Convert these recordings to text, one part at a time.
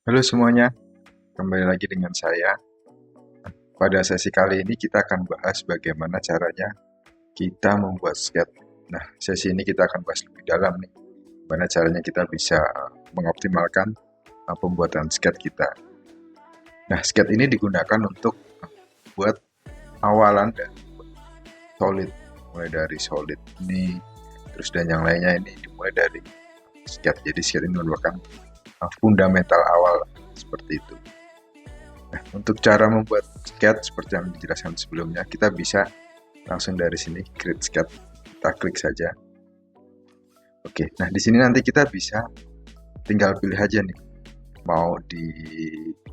Halo semuanya, kembali lagi dengan saya. Pada sesi kali ini kita akan bahas bagaimana caranya kita membuat sketch. Nah, sesi ini kita akan bahas lebih dalam nih, bagaimana caranya kita bisa mengoptimalkan pembuatan sketch kita. Nah, sketch ini digunakan untuk buat awalan dan solid, mulai dari solid ini, terus dan yang lainnya ini dimulai dari sketch. Jadi sketch ini merupakan fundamental awal seperti itu. Nah, untuk cara membuat sketch seperti yang dijelaskan sebelumnya, kita bisa langsung dari sini create sketch. Kita klik saja. Oke, nah di sini nanti kita bisa tinggal pilih aja nih, mau di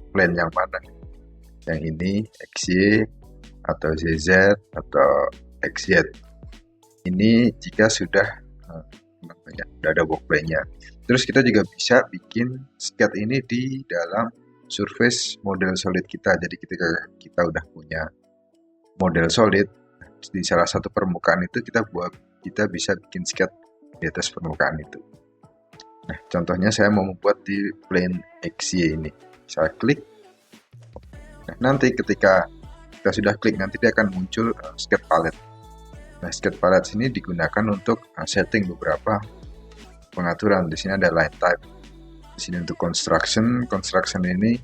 plane yang mana. Yang ini XY atau ZZ atau XZ. Ini jika sudah ada box plane-nya. Terus kita juga bisa bikin sketch ini di dalam surface model solid kita. Jadi ketika kita udah punya model solid di salah satu permukaan itu, kita bisa bikin sketch di atas permukaan itu. Nah, contohnya saya mau membuat di plane XY ini. Saya klik. Nah, nanti ketika kita sudah klik, nanti dia akan muncul sketch palette. Nah, sketch palette ini digunakan untuk setting beberapa pengaturan. Di sini ada line type. Di sini untuk construction ini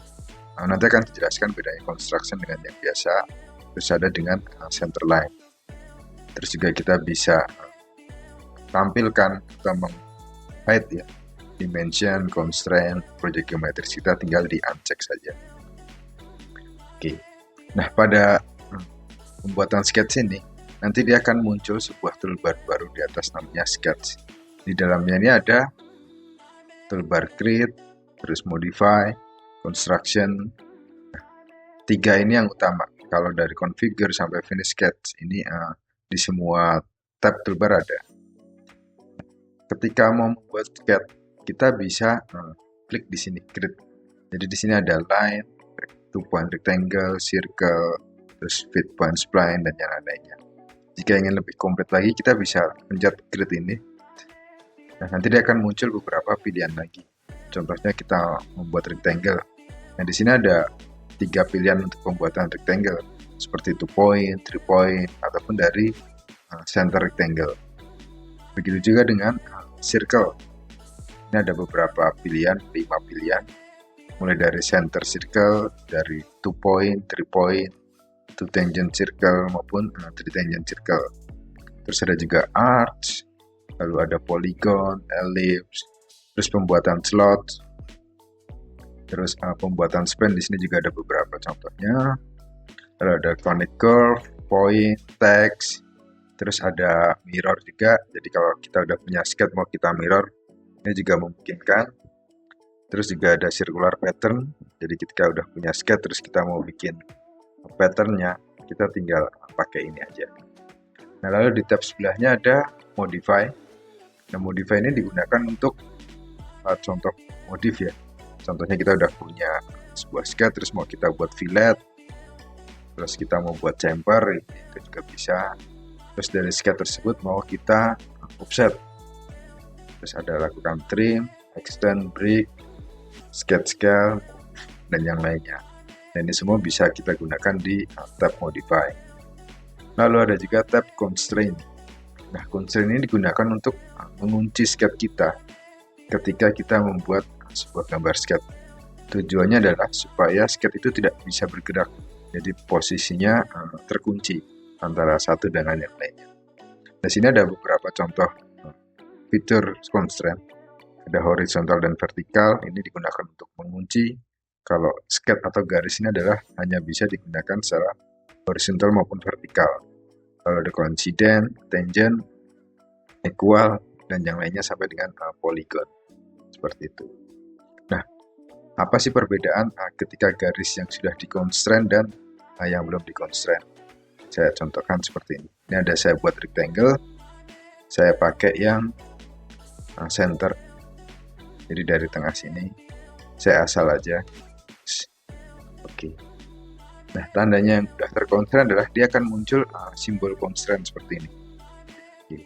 nanti akan dijelaskan bedanya construction dengan yang biasa. Terus ada dengan center line. Terus juga kita bisa tampilkan atau meng-hide ya, dimension, constraint, project geometris, kita tinggal di uncheck saja. Oke. Nah, pada pembuatan sketch ini nanti dia akan muncul sebuah toolbar baru di atas, namanya sketch. Di dalamnya ini ada toolbar create, terus modify, construction. Nah, 3 ini yang utama. Kalau dari configure sampai finish sketch ini di semua tab toolbar ada. Ketika mau membuat sketch, kita bisa klik di sini create. Jadi di sini ada line, 2 point rectangle, circle, terus fit point spline dan yang lainnya. Jika ingin lebih komplit lagi, kita bisa pencet create ini. Nah, nanti dia akan muncul beberapa pilihan lagi. Contohnya kita membuat rectangle. Nah, di sini ada 3 pilihan untuk pembuatan rectangle, seperti 2 point, 3 point, ataupun dari center rectangle. Begitu juga dengan circle. Ini ada beberapa pilihan, 5 pilihan. Mulai dari center circle, dari 2 point, 3 point, 2 tangent circle, maupun 3 tangent circle. Terus ada juga arch, lalu ada polygon, ellipse, terus pembuatan slot, terus pembuatan span. Di sini juga ada beberapa contohnya. Lalu ada conic curve, point, text, terus ada mirror juga. Jadi kalau kita udah punya sketch mau kita mirror, ini juga memungkinkan. Terus juga ada circular pattern. Jadi ketika udah punya sketch terus kita mau bikin patternnya, kita tinggal pakai ini aja. Nah, lalu di tab sebelahnya ada modify. Nah, modify ini digunakan untuk contoh modif ya. Contohnya kita udah punya sebuah sketch terus mau kita buat fillet, terus kita mau buat chamfer, itu juga bisa. Terus dari sketch tersebut mau kita offset, terus ada lakukan trim, extend, break, sketch scale, dan yang lainnya. Dan ini semua bisa kita gunakan di tab modify. Lalu ada juga tab constraint. Nah, constraint ini digunakan untuk mengunci sketch kita ketika kita membuat sebuah gambar sketch. Tujuannya adalah supaya sketch itu tidak bisa bergerak, jadi posisinya terkunci antara satu dengan yang lainnya. Di sini ada beberapa contoh fitur constraint. Ada horizontal dan vertikal. Ini digunakan untuk mengunci kalau sketch atau garis ini adalah hanya bisa digunakan secara horizontal maupun vertikal. Kalau ada coincident, tangent, equal, dan yang lainnya sampai dengan polygon. Seperti itu. Nah, apa sih perbedaan ketika garis yang sudah di-constraint dan yang belum di-constraint? Saya contohkan seperti ini. Ini ada saya buat rectangle, saya pakai yang center. Jadi dari tengah sini, saya asal aja. Oke. Nah, tandanya yang sudah terconstraint adalah dia akan muncul simbol constraint seperti ini. Oke.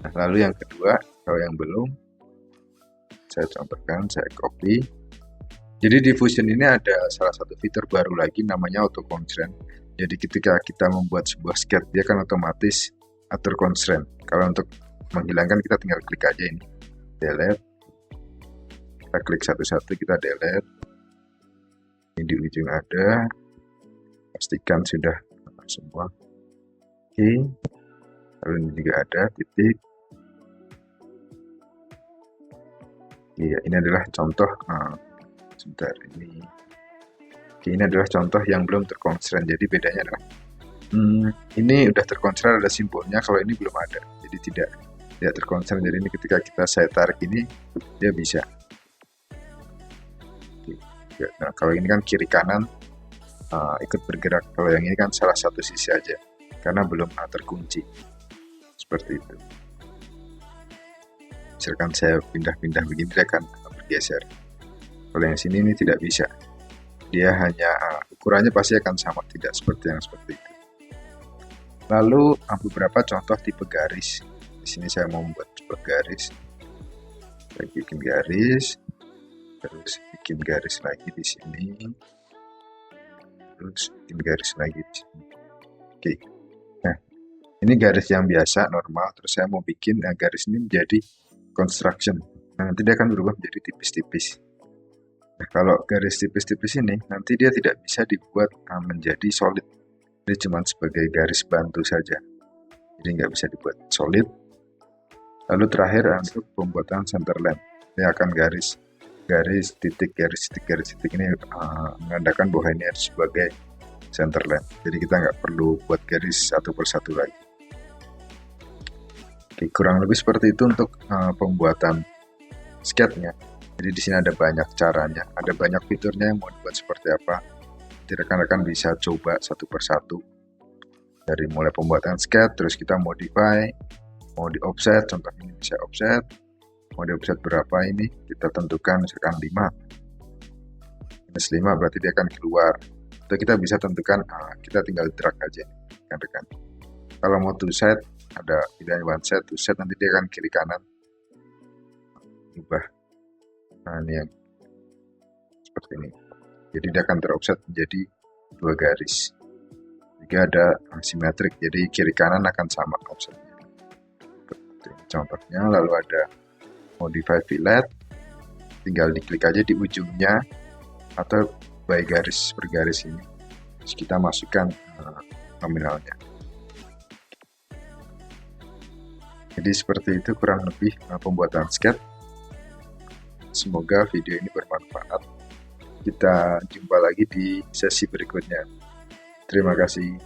Nah, lalu yang kedua, kalau yang belum, saya contohkan, saya copy. Jadi di Fusion ini ada salah satu fitur baru lagi namanya auto constraint. Jadi ketika kita membuat sebuah sketch, dia kan otomatis atur constraint. Kalau untuk menghilangkan kita tinggal klik aja ini, delete. Kita klik satu-satu, kita delete. Ini di ujung ada, pastikan sudah semua. Oke, lalu ini juga ada titik. Iya, ini adalah contoh. Sebentar, ini. Oke, ini adalah contoh yang belum terconstraint. Jadi bedanya adalah ini udah terconstraint, ada simbolnya. Kalau ini belum ada, jadi tidak terconstraint. Jadi ini ketika saya tarik ini, dia bisa. Oke. Nah, kalau ini kan kiri kanan ikut bergerak. Kalau yang ini kan salah satu sisi aja, karena belum terkunci. Seperti itu. Misalkan saya pindah-pindah begini, dia akan bergeser. Kalau yang sini ini tidak bisa. Dia hanya ukurannya pasti akan sama, tidak seperti yang seperti itu. Lalu beberapa contoh tipe garis. Di sini saya mau membuat sebuah garis. Saya bikin garis, terus bikin garis lagi di sini, terus bikin garis lagi di sini. Oke. Nah, ini garis yang biasa normal. Terus saya mau bikin garis ini menjadi construction. Nah, nanti dia akan berubah menjadi tipis-tipis. Nah, kalau garis tipis-tipis ini nanti dia tidak bisa dibuat menjadi solid. Ini cuma sebagai garis bantu saja. Jadi nggak bisa dibuat solid. Lalu terakhir untuk pembuatan center line. Ini akan garis titik ini menandakan bahwa ini harus sebagai center line. Jadi kita nggak perlu buat garis satu persatu lagi. Oke, kurang lebih seperti itu untuk pembuatan sketch-nya. Jadi di sini ada banyak caranya, ada banyak fiturnya yang mau dibuat seperti apa. Jadi rekan-rekan bisa coba satu persatu. Dari mulai pembuatan sketch, terus kita modify, mau di offset, contoh ini bisa offset. Mau di offset berapa ini? Kita tentukan misalkan 5. Minus 5 berarti dia akan keluar. Atau kita bisa tentukan, kita tinggal drag aja, rekan-rekan. Kalau mau to set, ada pilihan one set, to set, nanti dia akan kiri kanan. Ubah. Nah, ini yang seperti ini. Jadi dia akan teroffset menjadi 2 garis. Jika ada simetrik, jadi kiri kanan akan sama offsetnya. Contohnya, lalu ada modify fillet, tinggal diklik aja di ujungnya atau by garis per garis ini. Terus kita masukkan nominalnya. Jadi seperti itu kurang lebih pembuatan sketch. Semoga video ini bermanfaat. Kita jumpa lagi di sesi berikutnya. Terima kasih.